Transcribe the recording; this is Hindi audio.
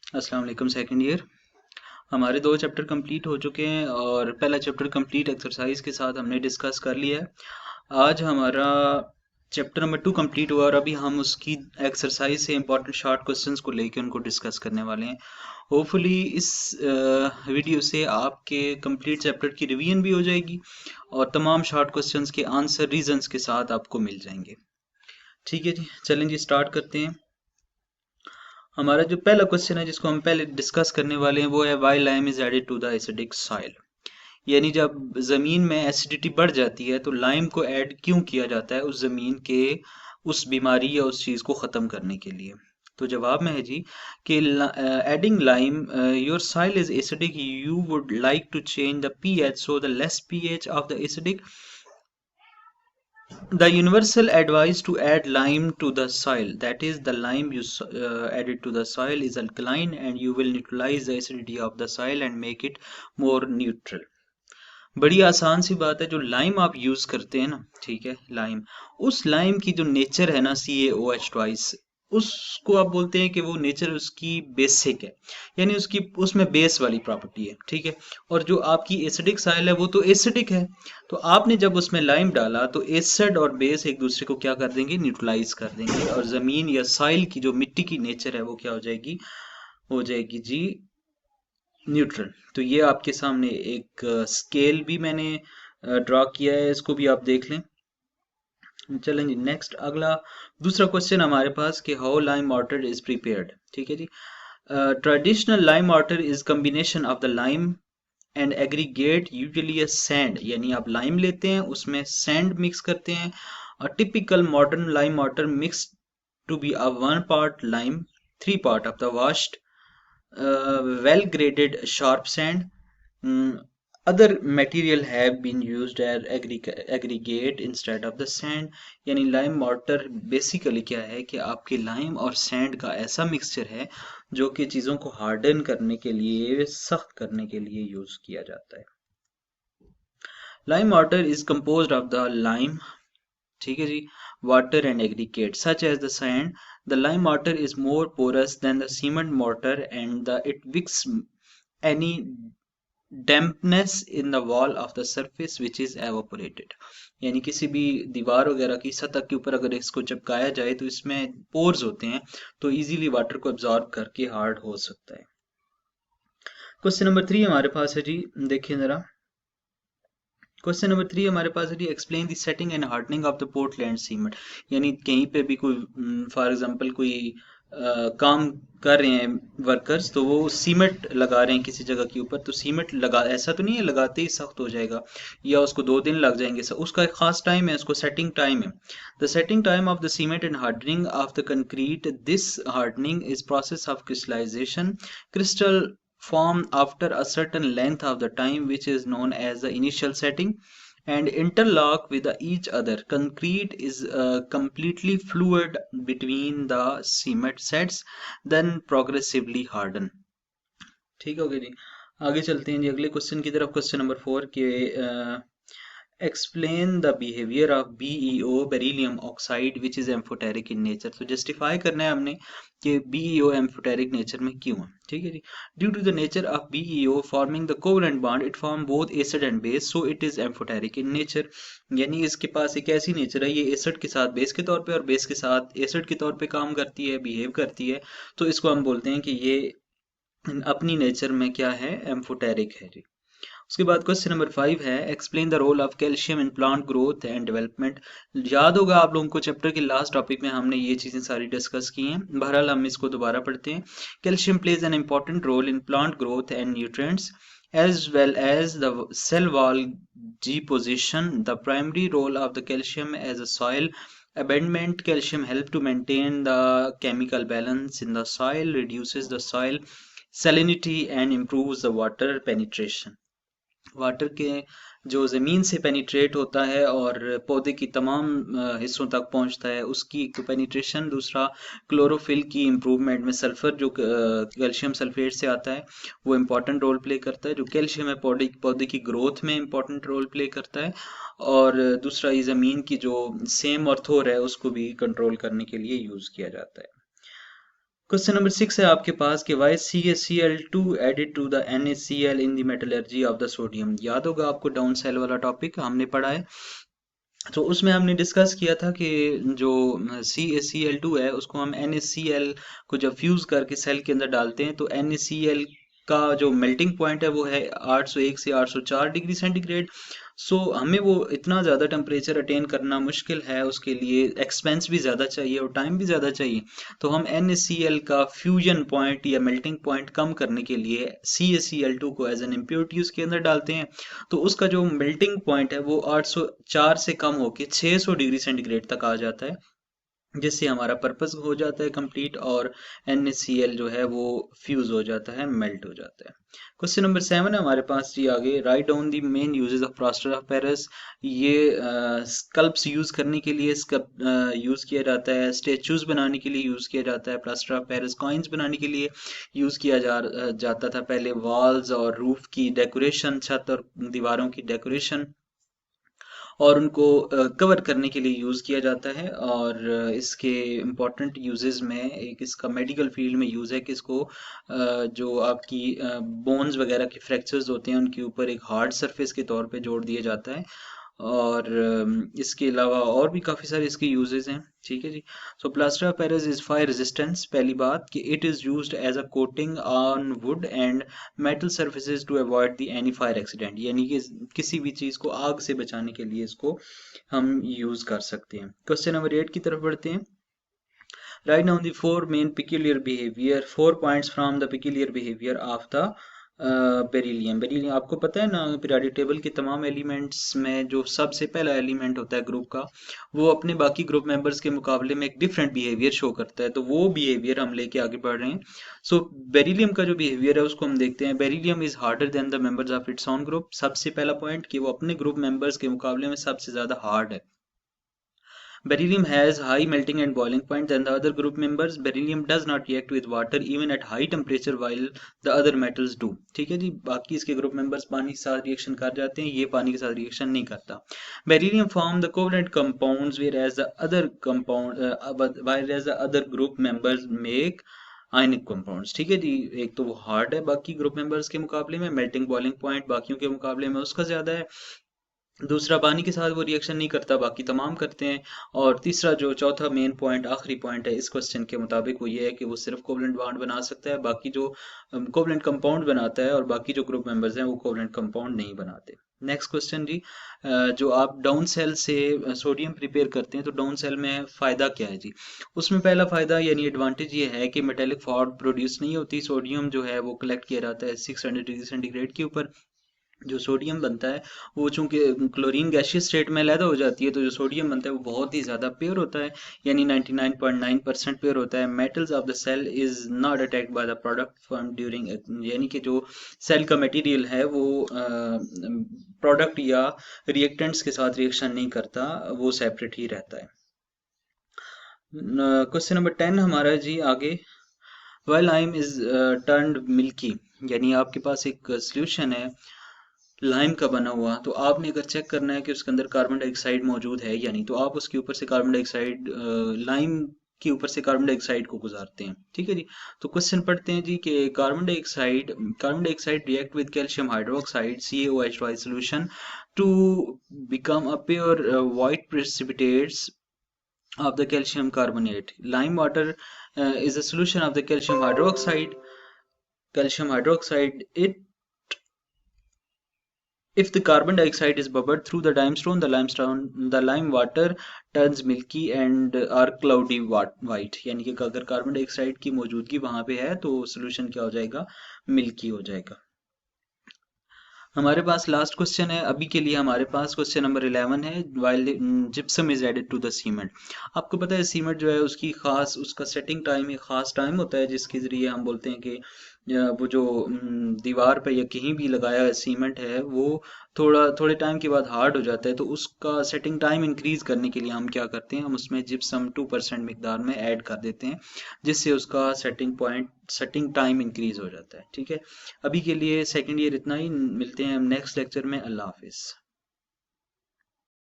अस्सलाम वालेकुम सेकंड ईयर। हमारे 2 चैप्टर कंप्लीट हो चुके हैं और पहला चैप्टर कंप्लीट एक्सरसाइज के साथ हमने डिस्कस कर लिया है। आज हमारा चैप्टर नंबर 2 कंप्लीट हुआ और अभी हम उसकी एक्सरसाइज से इंपॉर्टेंट शॉर्ट क्वेश्चंस को लेके उनको डिस्कस करने वाले हैं। होपफुली इस वीडियो से आपके कंप्लीट चैप्टर की रिवीजन भी हो जाएगी और तमाम शॉर्ट क्वेश्चंस के आंसर रीजंस के साथ आपको मिल जाएंगे। ठीक है जी, चलें जी स्टार्ट करते हैं। हमारा जो पहला क्वेश्चन है जिसको हम पहले डिस्कस करने वाले हैं वो है why lime is added to the acidic soil. यानी जब जमीन में एसिडिटी बढ़ जाती है तो लाइम को ऐड क्यों किया जाता है उस जमीन के उस बीमारी या उस चीज को खत्म करने के लिए। तो जवाब में है जी कि adding lime your soil is acidic, you would like to change the pH, so the less pH of the acidic, the universal advice to add lime to the soil, that is the lime you added to the soil is alkaline and you will neutralize the acidity of the soil and make it more neutral। बड़ी आसान सी बात है, जो लाइम आप यूज करते हैं ना, ठीक है, लाइम, उस लाइम की जो नेचर है ना CaOH ट्वाइस, उसको आप बोलते हैं कि वो नेचर उसकी बेसिक है, यानी उसकी उसमें बेस वाली प्रॉपर्टी है, ठीक है। और जो आपकी एसिडिक साइल है वो तो एसिडिक है, तो आपने जब उसमें लाइम डाला तो एसिड और बेस एक दूसरे को क्या कर देंगे, न्यूट्रलाइज कर देंगे, और जमीन या साइल की जो मिट्टी की नेचर है वो क्या हो जाएगी जी, न्यूट्रल। तो ये आपके सामने एक स्केल भी मैंने ड्रॉ किया है, इसको भी आप देख लें। चलें जी नेक्स्ट, अगला दूसरा क्वेश्चन हमारे पास कि how lime water is prepared. ठीक है जी, traditional lime water is combination of the lime and aggregate usually a sand, यानी आप लाइम लेते हैं उसमें सैंड मिक्स करते हैं। A typical modern lime water mix to be a 1 part lime, 3 part of the washed well graded sharp sand. Other material have been used as aggregate instead of the sand। यानी लाइम mortar बेसिकली क्या है कि आपके लाइम और सैंड का ऐसा मिक्सचर है जो कि चीज़ों को हार्डन करने के लिए, सख्त करने के लिए यूज किया जाता है। Lime water is composed of the lime, ठीक है जी, water and aggregate such as the sand। The lime mortar is more porous than the cement mortar and it wicks any dampness in the wall of the surface which is evaporated। यानी किसी भी दीवार वगैरह की सतह के ऊपर अगर इसको चिपकाया जाए तो इसमें पोर्स होते हैं, तो इजीली वाटर को एब्जॉर्ब करके हार्ड हो सकता है। क्वेश्चन नंबर 3 हमारे पास है जी, देखिए जरा। क्वेश्चन नंबर 3 हमारे पास है जी, explain the setting and hardening of the Portland cement. यानी कहीं पे भी कोई फॉर एग्जांपल कोई काम कर रहे हैं वर्कर्स, तो वो सीमेंट लगा रहे हैं किसी जगह के ऊपर, तो सीमेंट लगा, ऐसा तो नहीं है लगाते ही सख्त हो जाएगा या उसको 2 दिन लग जाएंगे, उसका एक खास टाइम है, उसको सेटिंग टाइम है। The setting time of the cement and hardening of the concrete, this hardening is process of crystallization. Crystal form after a certain length of the time which is known as the initial setting and interlock with each other। Concrete is completely fluid between the cement sets then progressively harden। ठीक हो गया जी, आगे चलते हैं जी अगले क्वेश्चन की तरफ। क्वेश्चन नंबर 4 के explain the behaviour of BeO beryllium oxide which is amphoteric in nature. तो जस्टिफाई करना है हमने कि BeO एम्फोटेरिक नेचर में क्यों है। ठीक है जी, due to the nature of BeO forming the covalent bond it form both acid and base, so it is amphoteric in nature. यानी इसके पास एक ऐसी नेचर है, ये एसिड के साथ बेस के तौर पे और बेस के साथ एसिड के तौर पे काम करती है, बिहेव करती है, तो इसको हम बोलते हैं कि ये अपनी नेचर में क्या है, एम्फोटेरिक है जी। उसके बाद क्वेश्चन नंबर 5 है, explain the role of calcium in plant growth and development. याद होगा आप लोगों को चैप्टर के लास्ट टॉपिक में हमने ये चीजें सारी डिस्कस की हैं, बहरहाल हम इसको दोबारा पढ़ते हैं। Calcium plays an important role in plant growth and nutrients as well as the cell wall deposition। The primary role of the calcium as a soil abandonment, calcium help to maintain the chemical balance in the soil, reduces the soil salinity and improves the water penetration। Water के जो ज़मीन से पेनिट्रेट होता है और पौधे की तमाम हिस्सों तक पहुंचता है, उसकी एक पेनिट्रेशन। दूसरा, क्लोरोफिल की इम्प्रूवमेंट में सल्फर जो कैल्शियम सल्फेट से आता है वो इम्पॉर्टेंट रोल प्ले करता है। जो कैल्शियम है पौधे की ग्रोथ में इम्पॉर्टेंट रोल प्ले करता है, और दूसरा ये ज़मीन की जो सेम और थोर है उसको भी कंट्रोल करने के लिए यूज़ किया जाता है। क्वेश्चन नंबर 6 है आपके पास कि why CaCl2 added to the NaCl in the metallurgy of the sodium. याद होगा आपको डाउन सेल वाला टॉपिक हमने पढ़ा है। तो उसमें हमने डिस्कस किया था कि जो CaCl2 है उसको हम NaCl को जब फ्यूज करके सेल के अंदर डालते हैं तो NaCl का जो मेल्टिंग पॉइंट है वो है 801 से 804 डिग्री सेंटीग्रेड। सो हमें वो इतना ज़्यादा टेम्परेचर अटेन करना मुश्किल है, उसके लिए एक्सपेंस भी ज़्यादा चाहिए और टाइम भी ज़्यादा चाहिए। तो हम NaCl का फ्यूजन पॉइंट या मेल्टिंग पॉइंट कम करने के लिए CaCl2 को एज एन इम्प्योरिटी उसके अंदर डालते हैं। तो उसका जो मेल्टिंग पॉइंट है वो 804 से कम होके 600 डिग्री सेंटीग्रेड तक आ जाता है, जिससे हमारा पर्पस हो जाता है कंप्लीट और NaCl जो है वो फ्यूज हो जाता है, मेल्ट हो जाता है। क्वेश्चन नंबर 7 है हमारे पास जी आगे। Write down the main uses of plaster of Paris. ये स्कल्प्स यूज करने के लिए यूज किया जाता है, स्टेचूज बनाने के लिए यूज किया जाता है, प्लास्टर ऑफ पेरिस कॉइन्स बनाने के लिए यूज किया जाता था पहले, वॉल्स और रूफ की डेकोरेशन, छत और दीवारों की डेकोरेशन और उनको कवर करने के लिए यूज़ किया जाता है। और इसके इम्पॉर्टेंट यूजेस में एक इसका मेडिकल फील्ड में यूज़ है कि इसको जो आपकी बोन्स वगैरह के फ्रैक्चर्स होते हैं उनके ऊपर एक हार्ड सरफेस के तौर पे जोड़ दिया जाता है। और इसके अलावा और भी काफ़ी सारे इसके यूजेस हैं। ठीक है जी। So plaster of Paris is fire resistance, पहली बात कि it is used as a coating on wood and metal surfaces to avoid the any fire accident, यानी कि किसी भी चीज़ को आग से बचाने के लिए इसको हम यूज़ कर सकते हैं। क्वेश्चन नंबर 8 की तरफ बढ़ते हैं। Write down the four main peculiar behavior, 4 points from the peculiar behavior of the beryllium. Beryllium आपको पता है ना, पीरियोडिक टेबल के तमाम एलिमेंट्स में जो सबसे पहला एलिमेंट होता है ग्रुप का, वो अपने बाकी ग्रुप मेंबर्स के मुकाबले में एक डिफरेंट बिहेवियर शो करता है। तो वो बिहेवियर हम लेके आगे बढ़ रहे हैं। सो बेरिलियम का जो बिहेवियर है उसको हम देखते हैं। Beryllium is harder than the members of its own group. सबसे पहला पॉइंट कि वो अपने ग्रुप मेंबर्स के मुकाबले में सबसे ज्यादा हार्ड है। Beryllium has high melting and boiling point than the other group members. Beryllium does not react with water even at high temperature while the other metals do. ठीक है जी, बाकी इसके ग्रुप मेंबर्स पानी के साथ रिएक्शन कर जाते हैं, ये पानी के साथ रिएक्शन नहीं करता। Beryllium form the covalent compounds whereas the other group members make ionic compounds. ठीक है जी, एक तो वो हार्ड है बाकी ग्रुप मेंबर्स के मुकाबले में, मेल्टिंग बॉइलिंग पॉइंट बाकियों के मुकाबले में उसका ज्यादा है। दूसरा, पानी के साथ वो रिएक्शन नहीं करता, बाकी तमाम करते हैं। और तीसरा जो चौथा मेन पॉइंट, आखिरी पॉइंट है इस क्वेश्चन के मुताबिक, वो ये है कि वो सिर्फ कोवलेंट बॉन्ड बना सकता है, बाकी जो कोवलेंट कंपाउंड बनाता है और बाकी जो ग्रुप मेंबर्स हैं वो कोवलेंट कंपाउंड नहीं बनाते। नेक्स्ट क्वेश्चन जी। जो आप डाउन सेल से सोडियम प्रिपेयर करते हैं तो डाउन सेल में फ़ायदा क्या है जी। उसमें पहला फ़ायदा यानी एडवांटेज ये है कि मेटेलिक फॉल्ट प्रोड्यूस नहीं होती। सोडियम जो है वो कलेक्ट किया जाता है 600 डिग्री सेंटीग्रेड के ऊपर। जो सोडियम बनता है वो चूंकि क्लोरीन गैशियस स्टेट में अलग हो जाती है, तो जो सोडियम बनता है वो बहुत ही ज़्यादा प्योर होता है, यानी 99.9% प्योर होता है। Metals of the cell is not attacked by the product from during, यानी कि जो सेल का मटेरियल है वो प्रोडक्ट या रिएक्टेंट्स के साथ रिएक्शन नहीं करता, वो सेपरेट ही रहता है। क्वेश्चन नंबर 10 हमारा जी आगे। While lime is turned milky, यानी आपके पास एक सोल्यूशन है लाइम का बना हुआ, तो आपने अगर चेक करना है कि उसके अंदर कार्बन डाइऑक्साइड मौजूद है या नहीं, तो आप उसके ऊपर से कार्बन डाइऑक्साइड, लाइम के ऊपर से कार्बन डाइऑक्साइड को गुजारते हैं। ठीक है जी। तो क्वेश्चन पढ़ते हैं जी कि carbon dioxide react with calcium hydroxide CaOH solution to become a pure white precipitates of the calcium carbonate. Lime water is a solution of the calcium hydroxide. If the carbon dioxide is bubbled through the limestone, the lime water turns milky and are cloudy white, यानी कि अगर कार्बन डाइऑक्साइड की मौजूदगी वहां पे है तो सोल्यूशन क्या हो जाएगा, मिल्की हो जाएगा। हमारे पास लास्ट क्वेश्चन है अभी के लिए, हमारे पास क्वेश्चन नंबर 11 है। While gypsum is added to the cement. आपको पता है सीमेंट जो है उसकी खास, उसका सेटिंग टाइम एक खास टाइम होता है जिसके जरिए हम बोलते हैं कि वो जो दीवार पे या कहीं भी लगाया है सीमेंट है वो थोड़े टाइम के बाद हार्ड हो जाता है। तो उसका सेटिंग टाइम इंक्रीज करने के लिए हम क्या करते हैं, हम उसमें जिप्सम 2% मिकदार में ऐड कर देते हैं, जिससे उसका सेटिंग टाइम इंक्रीज हो जाता है। ठीक है, अभी के लिए सेकंड ईयर इतना ही, मिलते हैं हम नेक्स्ट लेक्चर में। अल्लाह हाफिज।